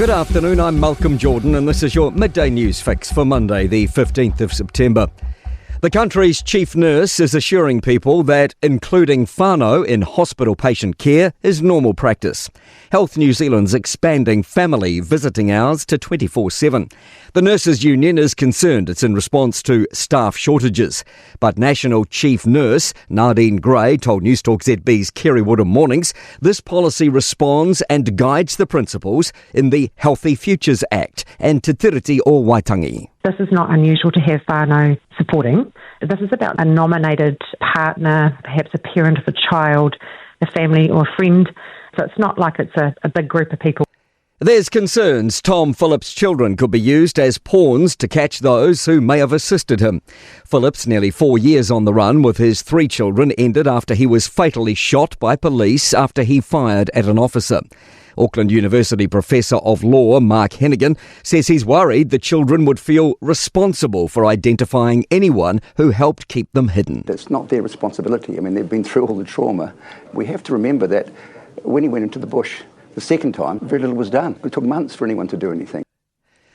Good afternoon, I'm Malcolm Jordan and this is your Midday News Fix for Monday, the 15th of September. The country's chief nurse is assuring people that including whānau in hospital patient care is normal practice. Health New Zealand's expanding family visiting hours to 24/7. The Nurses Union is concerned it's in response to staff shortages. But National Chief Nurse Nadine Gray told Newstalk ZB's Kerry Woodham Mornings this policy responds and guides the principles in the Healthy Futures Act and Te Tiriti o Waitangi. This is not unusual to have whānau supporting. This is about a nominated partner, perhaps a parent of a child, a family or a friend. So it's not like it's a big group of people. There's concerns Tom Phillips' children could be used as pawns to catch those who may have assisted him. Phillips, nearly 4 years on the run with his 3 children, ended after he was fatally shot by police after he fired at an officer. Auckland University Professor of Law Mark Hennigan says he's worried the children would feel responsible for identifying anyone who helped keep them hidden. It's not their responsibility. I mean, they've been through all the trauma. We have to remember that when he went into the bush the second time, very little was done. It took months for anyone to do anything.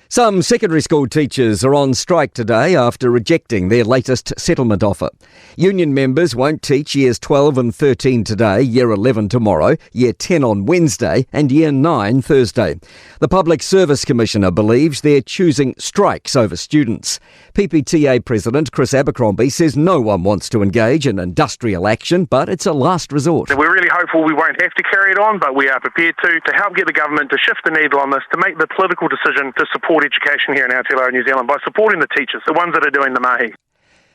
Some secondary school teachers are on strike today after rejecting their latest settlement offer. Union members won't teach Years 12 and 13 today, Year 11 tomorrow, Year 10 on Wednesday and Year 9 Thursday. The Public Service Commissioner believes they're choosing strikes over students. PPTA President Chris Abercrombie says no one wants to engage in industrial action, but it's a last resort. We're really hopeful we won't have to carry it on, but we are prepared to help get the government to shift the needle on this, to make the political decision to support education here in Aotearoa, New Zealand, by supporting the teachers, the ones that are doing the mahi.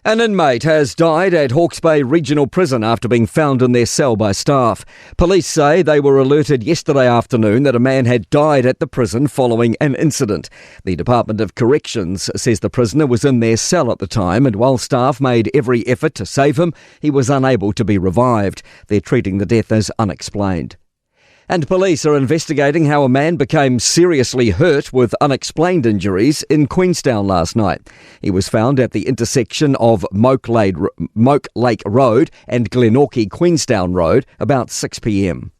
An inmate has died at Hawke's Bay Regional Prison after being found in their cell by staff. Police say they were alerted yesterday afternoon that a man had died at the prison following an incident. The Department of Corrections says the prisoner was in their cell at the time, and while staff made every effort to save him, he was unable to be revived. They're treating the death as unexplained. And police are investigating how a man became seriously hurt with unexplained injuries in Queenstown last night. He was found at the intersection of Moke Lake Road and Glenorchy Queenstown Road about 6 p.m.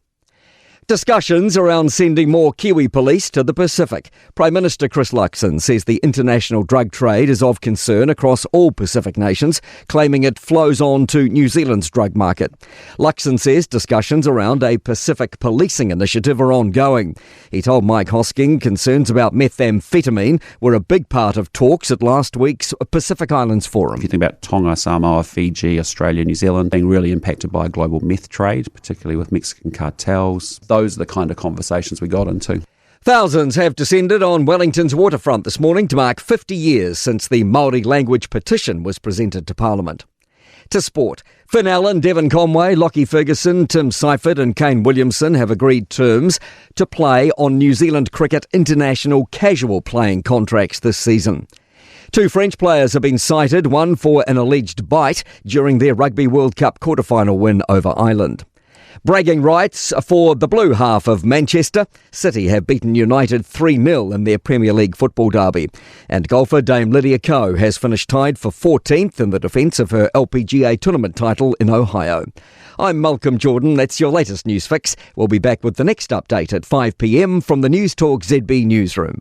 Discussions around sending more Kiwi police to the Pacific. Prime Minister Chris Luxon says the international drug trade is of concern across all Pacific nations, claiming it flows on to New Zealand's drug market. Luxon says discussions around a Pacific policing initiative are ongoing. He told Mike Hosking concerns about methamphetamine were a big part of talks at last week's Pacific Islands Forum. If you think about Tonga, Samoa, Fiji, Australia, New Zealand being really impacted by global meth trade, particularly with Mexican cartels, those are the kind of conversations we got into. Thousands have descended on Wellington's waterfront this morning to mark 50 years since the Māori language petition was presented to Parliament. To sport, Finn Allen, Devon Conway, Lockie Ferguson, Tim Seifert and Kane Williamson have agreed terms to play on New Zealand Cricket international casual playing contracts this season. 2 French players have been cited, one for an alleged bite during their Rugby World Cup quarter-final win over Ireland. Bragging rights for the blue half of Manchester. City have beaten United 3-0 in their Premier League football derby. And golfer Dame Lydia Ko has finished tied for 14th in the defence of her LPGA tournament title in Ohio. I'm Malcolm Jordan. That's your latest news fix. We'll be back with the next update at 5 p.m. from the Newstalk ZB newsroom.